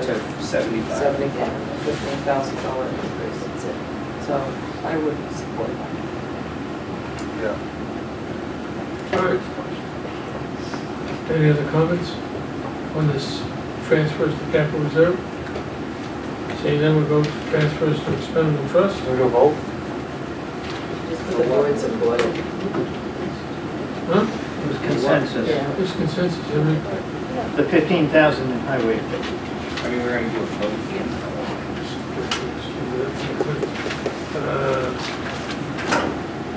to 75. $15,000 increase, that's it. So I wouldn't support that. Yeah. All right. Any other comments on this transfers to capital reserve? Seeing then we'll go to transfers to expendable trust. Can we do a vote? Just for the board support. Huh? It was consensus. Yeah. There's consensus, every, The 15,000 in highway. I mean, we're gonna do a vote.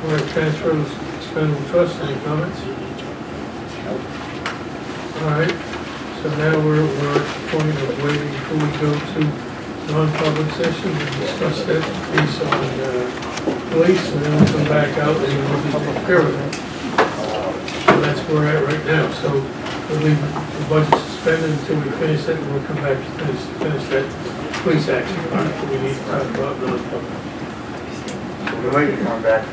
we're at transfers to expendable trust, any comments? All right, so now we're at the point of waiting before we go to non-public session and discuss that piece on police, and then we'll come back out and we'll be prepared with it. So that's where we're at right now, so we'll leave the budget suspended until we finish it, and we'll come back to finish that police action part that we need to talk about non-public. We'd like to come back.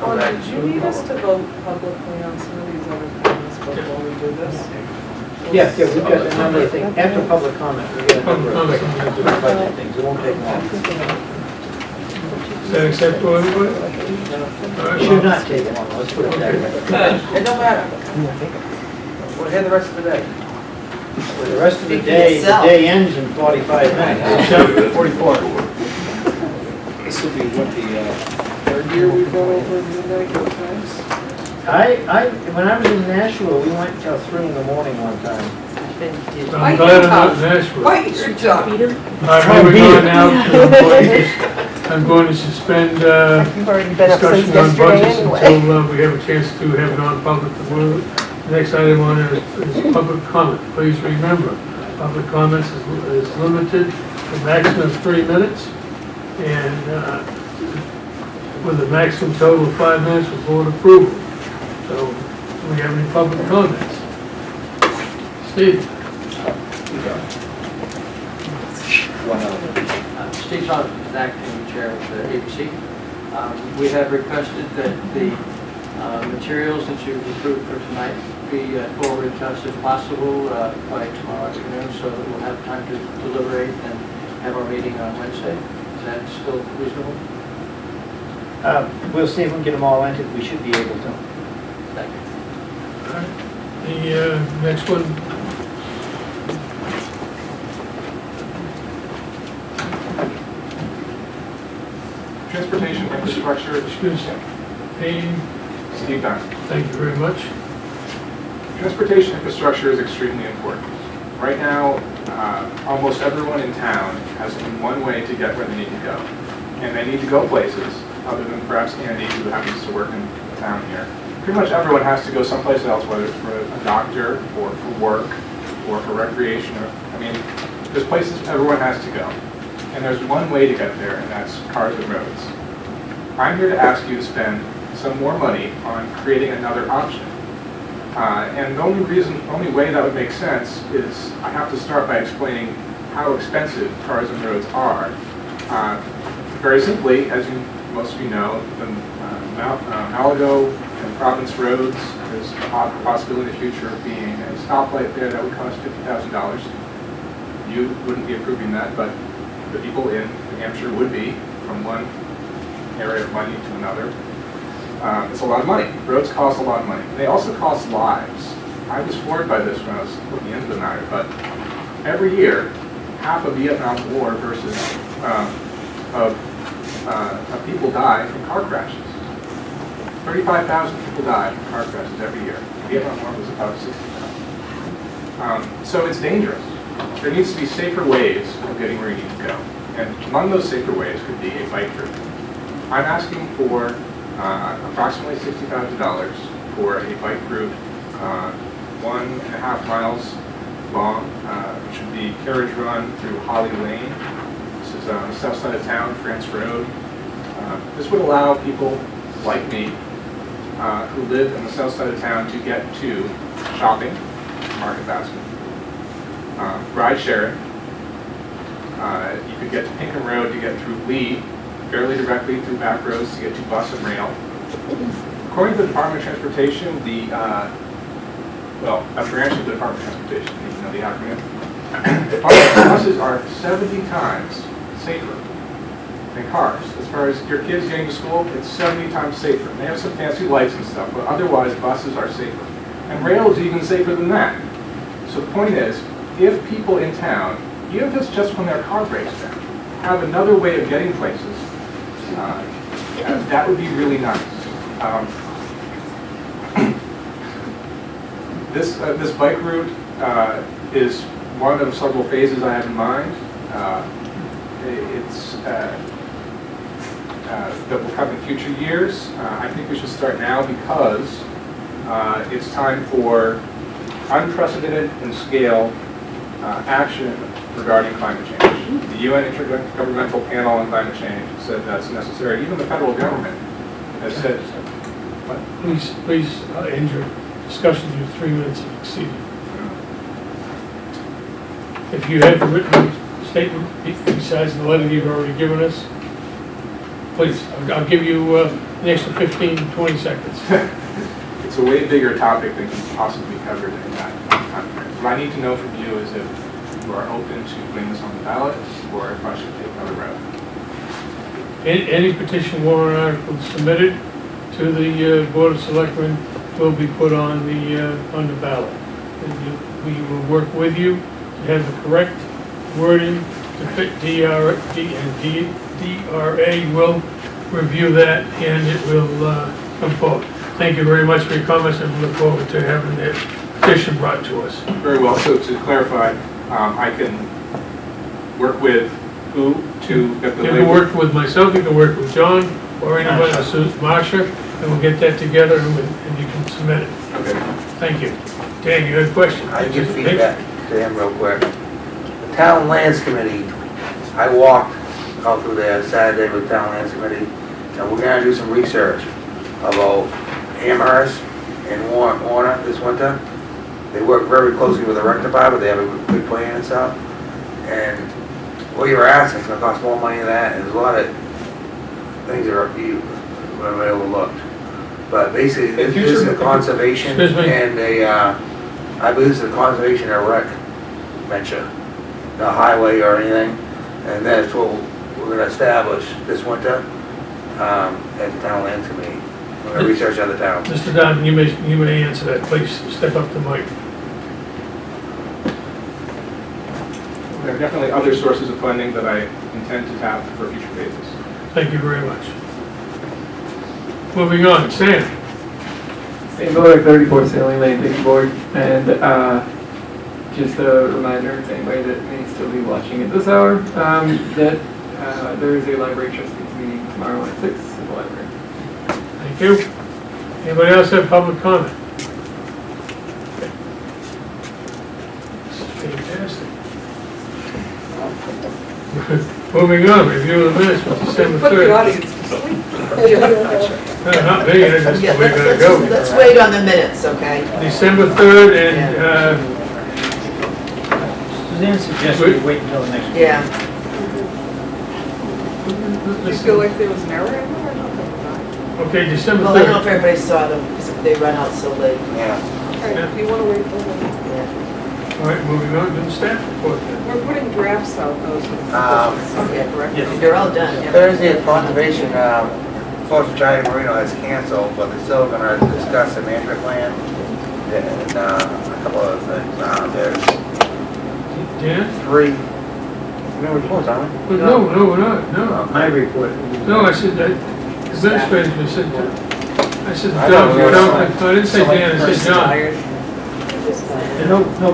Oh, did you need us to vote publicly on some of these other things before we do this? Yeah, we've got a number of things. After public comment, we've got a number of Public quick comment. budget things. It won't take long. Is that acceptable, everybody? All right, It should not take long, let's put it that way. It don't matter. We're here the rest of the day. For the rest of the day ends in 45 minutes. 44. This will be what the, Third year we've gone over midnight times? When I was in Nashville, we went till 3 in the morning one time. I'm glad I'm not in Nashville. Wait, your job. All right, moving on now, I'm going to suspend You've already been up since discussion on yesterday budgets anyway. until we have a chance to have non-public. The next item on it is public comment. Please remember, public comments is limited to a maximum of 3 minutes, and with a maximum total of 5 minutes with board approval. So, do we have any public comments? Steve? Steve Johnson, acting chair of the ABC. We have requested that the materials that you've approved for tonight be forwarded to us if possible by tomorrow afternoon, so that we'll have time to deliberate and have our meeting on Wednesday. Is that still reasonable? We'll see if we can get them all entered. We should be able to. Thank you. All right. The next one. Transportation infrastructure. Excuse me. Payne, Steve Dunn. thank you very much. Transportation infrastructure is extremely important. Right now, almost everyone in town has only one way to get where they need to go. And they need to go places, other than perhaps Andy, who happens to work in the town here. Pretty much everyone has to go someplace else, whether it's for a doctor, or for work, or for recreation. I mean, there's places everyone has to go. And there's one way to get there, and that's cars and roads. I'm here to ask you to spend some more money on creating another option. And the only way that would make sense is I have to start by explaining how expensive cars and roads are. Very simply, as most of you know, the Malago and Province roads, there's a possibility in the future of being a stoplight there that would cost $50,000. You wouldn't be approving that, but the people in New Hampshire would be, from one area of money to another. It's a lot of money. Roads cost a lot of money. They also cost lives. I was floored by this when I was looking into the matter, but every year, half of Vietnam War versus of people die from car crashes. 35,000 people die from car crashes every year. Vietnam War was about 60,000. So it's dangerous. There needs to be safer ways of getting where you need to go. And among those safer ways could be a bike route. I'm asking for approximately $60,000 for a bike route 1.5 miles long, which would be carriage run through Holly Lane. This is on the south side of town, France Road. This would allow people like me who live in the south side of town to get to shopping, Market Basket, ride sharing. You could get to Pinkham Road to get through Lee, fairly directly through back roads to get to bus and rail. According to the Department of Transportation, a branch of the Department of Transportation, you know the acronym, buses are 70 times safer than cars. As far as your kids getting to school, it's 70 times safer. They have some fancy lights and stuff, but otherwise buses are safer. And rail is even safer than that. So the point is, if people in town, even if it's just when their car breaks down, have another way of getting places, that would be really nice. This bike route is one of several phases I have in mind. That will come in future years. I think we should start now because it's time for unprecedented in scale action regarding climate change. The UN Intergovernmental Panel on Climate Change said that's necessary. Even the federal government has said, what? Please end your discussion to 3 minutes and exceed it. If you have a written statement besides the letter you've already given us, please, I'll give you an extra 15, 20 seconds. It's a way bigger topic than can possibly be covered in that time frame. What I need to know from you is if you are open to putting this on the ballot or if I should take another route. Any petition warrant article submitted to the Board of Selectmen will be put on the ballot. And we will work with you to have the correct wording to fit DRA will review that and it will come forward. Thank you very much for your comments and we look forward to having that petition brought to us. Very well. So to clarify, I can work with who to get the You label? can work with myself, you can work with John or anybody else, Marsha, and we'll get that together and you can submit it. Okay. Thank you. Dan, you had a question? I give feedback to him real quick. The Town Lands Committee, I walked out through there Saturday with the Town Lands Committee, and we're gonna do some research about Amherst and Warner this winter. They work very closely with the rec department, they have a good plan and stuff. And what you're asking is gonna cost more money than that, and there's a lot of things that are overlooked. But basically, this is a conservation Excuse me. and I believe this is a conservation and rec venture, not highway or anything. And that's what we're gonna establish this winter at the Town Lands Committee. We're gonna research other towns. Mr. Donovan, you may answer that. Please step up to the mic. There are definitely other sources of funding that I intend to tap for future phases. Thank you very much. Moving on, Sam. Sam Miller, 34 Sailing Lane, Big Board, and just a reminder to anybody that may still be watching at this hour, that there is a library trustees meeting tomorrow at 6 in the library. Thank you. Anybody else have public comment? This is fantastic. Moving on, review of the minutes for December Put the 3rd. audience to sleep. Not me, that's just the way to go. Let's wait on the minutes, okay? December 3rd and, Suzanne suggested we wait until the next meeting. Yeah. Do you feel like there was an error in there or nothing? okay, December Well, I don't know if 3rd. everybody saw them, because they run out so late. Yeah. All right, if you want to wait till then. Yeah. All right, moving on to the staff report then. We're putting drafts out, those are Okay, correct? Yes. they're all done, yeah. Thursday at Conservation, Forest Giant Marino has canceled, but they're still gonna discuss the management plan and a couple other things. There's Dan? 3, remember reports, aren't we? No, we're not, no. My report. No, I said, that administrator said, I said, I know, Doug, we were no, I didn't say Dan, I said John.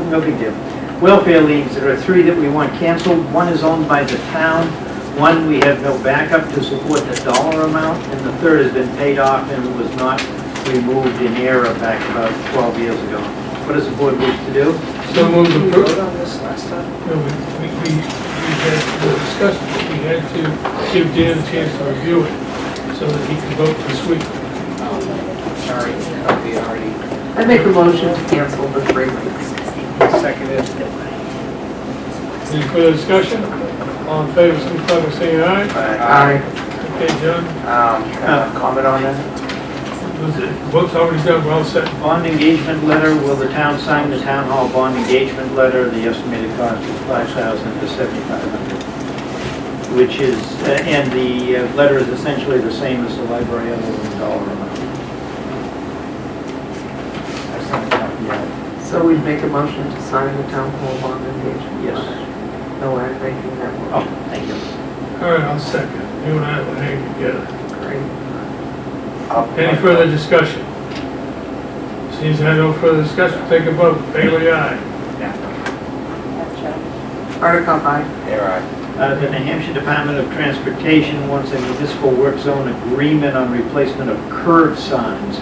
No big deal. Welfare liens, there are 3 that we want canceled. One is owned by the town. One, we have no backup to support the dollar amount. And the third has been paid off and was not removed in error back about 12 years ago. What does the board wish to do? So moved We approved. voted on this last time. No, we had the discussion, we had to give Dan a chance to review it so that he can vote this week. Sorry, copy already I make a motion to cancel the 3 weeks. seconded. Any further discussion? All in favor, signify by saying aye. Aye. Okay, John? Can I comment on that? Was it, vote's already done, we're all set. Bond engagement letter, will the town sign the town hall bond engagement letter? The estimated cost is $5,000 to $7,500. Which is, and the letter is essentially the same as the library, other than the dollar amount. That's not a copy yet. So we'd make a motion to sign the town hall bond engagement Yes. letter. No, I'm making that Oh, motion. thank you. All right, I'll second. You and I will hang together. Great. Any further discussion? Seems I no further discussion, take a vote. Bailey, aye. Hardikoff, aye. Here, I. The New Hampshire Department of Transportation wants a municipal work zone agreement on replacement of curb signs,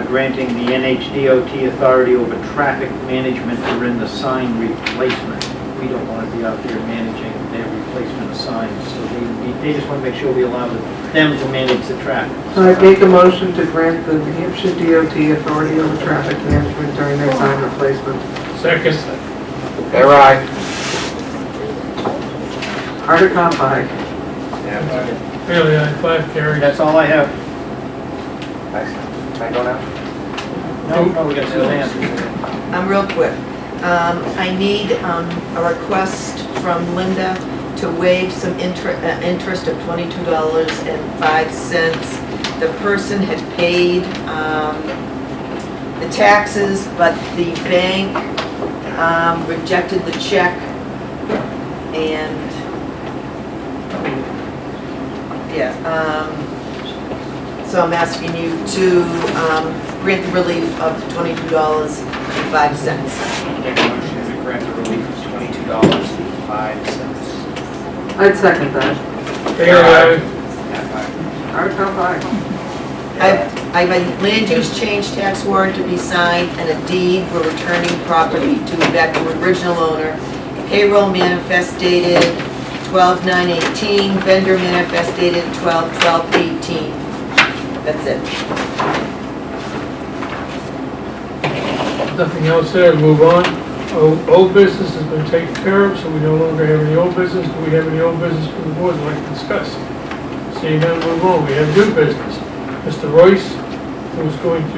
granting the NHDOT authority over traffic management during the sign replacement. We don't want to be out there managing their replacement of signs, so they just want to make sure we allow them to manage the traffic. I make a motion to grant the New Hampshire DOT authority over traffic management during their sign replacement. Second. Here, I. Hardikoff, aye. Bailey, aye, 5 carries. That's all I have. Nice. Can I go now? No, we got Suzanne. Real quick. I need a request from Linda to waive some interest of $22.05. The person had paid the taxes, but the bank rejected the check, and so I'm asking you to grant the relief of $22.05. Make a motion to grant the relief of $22.05. I'd second that. Bailey, aye. Hardikoff, aye. I have a land use change tax warrant to be signed and a deed for returning property to back to original owner. Payroll manifest dated 12/9/18, vendor manifest dated 12/12/18. That's it. Nothing else there, move on. Old business has been taken care of, so we no longer have any old business. Do we have any old business for the board we'd like to discuss? Seeing none, move on. We have new business. Mr. Royce, who was going to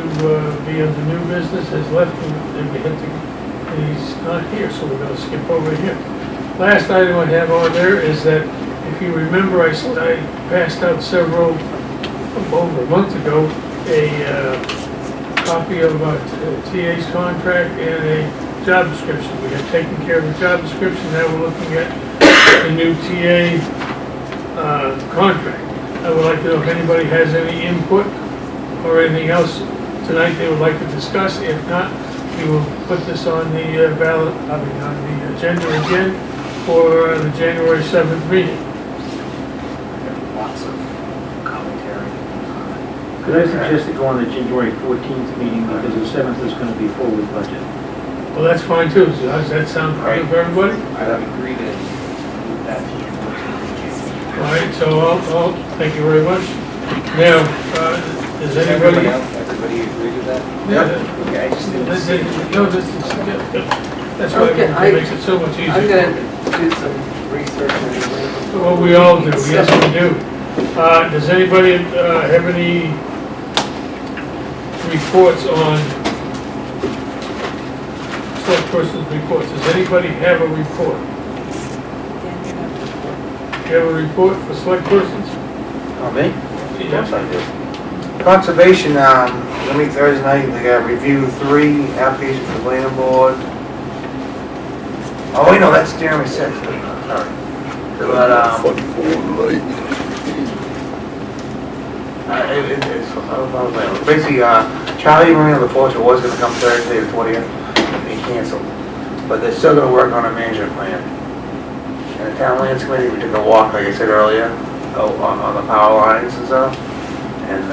be under new business, has left, and we had to, and he's not here, so we're gonna skip over here. Last item I have on there is that, if you remember, I passed out several, over a month ago, a copy of TA's contract and a job description. We have taken care of the job description, now we're looking at the new TA contract. I would like to know if anybody has any input or anything else tonight they would like to discuss. If not, we will put this on the ballot, on the agenda again for the January 7th meeting. Lots of commentary. Could I suggest to go on the January 14th meeting, because the 7th is going to be full with budget? Well, that's fine too. So does that sound good for everybody? I would agree to move that to the 14th. All right, so I'll, thank you very much. Now, does anybody? Everybody agree with that? Yeah. Okay, I just didn't see it. No, that's why Okay, it makes it so much easier. I'm gonna do some research anyway. Well, we all do, yes, we do. Does anybody have any reports on select person's reports? Does anybody have a report? Do you have a report for select persons? Oh, me? Yes. I do. Conservation, the week Thursday night, they got review 3 applications for the planning board. Oh, wait, no, that's Jeremy said. Sorry. But, basically, Charlie Marine, the Fortune was gonna come Thursday, the 20th, and he canceled. But they're still gonna work on a management plan. And the town lands committee, we took a walk, like I said earlier, on the power lines and stuff. And,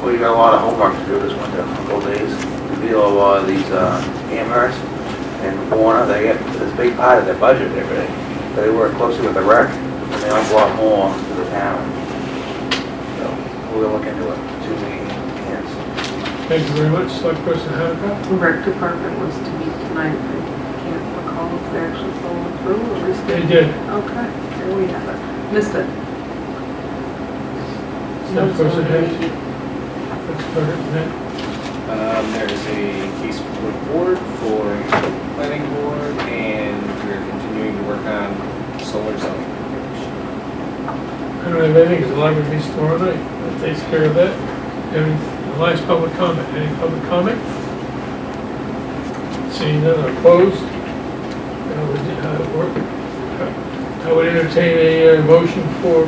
we got a lot of homework to do this winter, a couple days, to deal with a lot of these, Amherst and Warner, they get this big part of their budget every day. They work closely with the rec, and they also a lot more to the town. So, we'll look into it, see if we can. Thank you very much, select person Hanekoff. The rec department was to meet tonight. I can't recall if they actually followed through or missed They it. did. Okay, there we have it. Missed it. Of course it has. That's pertinent. There's a case before the board for planning board, and we're continuing to work on solar zoning. I don't have anything, because the library meets tomorrow night. That takes care of that. And the last public comment, any public comment? Seeing none, opposed? I would entertain a motion for a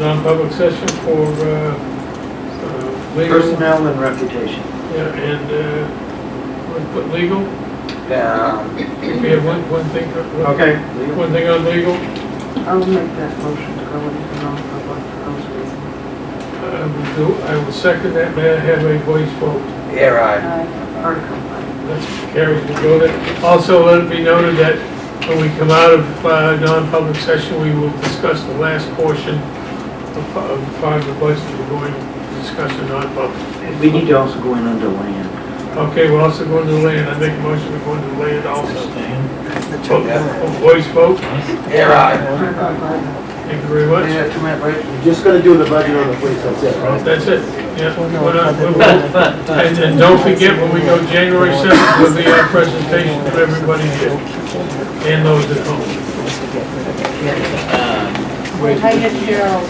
non-public session for legal. Personnel and reputation. Yeah, and, we'll put legal. We have one thing, Okay. one thing on legal. I'll make that motion to go into non-public for those reasons. I will second that. May I have a voice vote? Yeah, right. Article. That's carried, we go there. Also, let it be noted that when we come out of non-public session, we will discuss the last portion of part of the budget we're going to discuss in non-public. And we need to also go in under land. Okay, we're also going to the land. I make a motion to go into the land also. Voice vote. Yeah, right. Thank you very much. Yeah, 2-minute break. We're just gonna do the budget on the police, that's it, right? That's it. Yeah. And don't forget, when we go January 7th, there'll be our presentation to everybody here and those at home. Hi, Carol.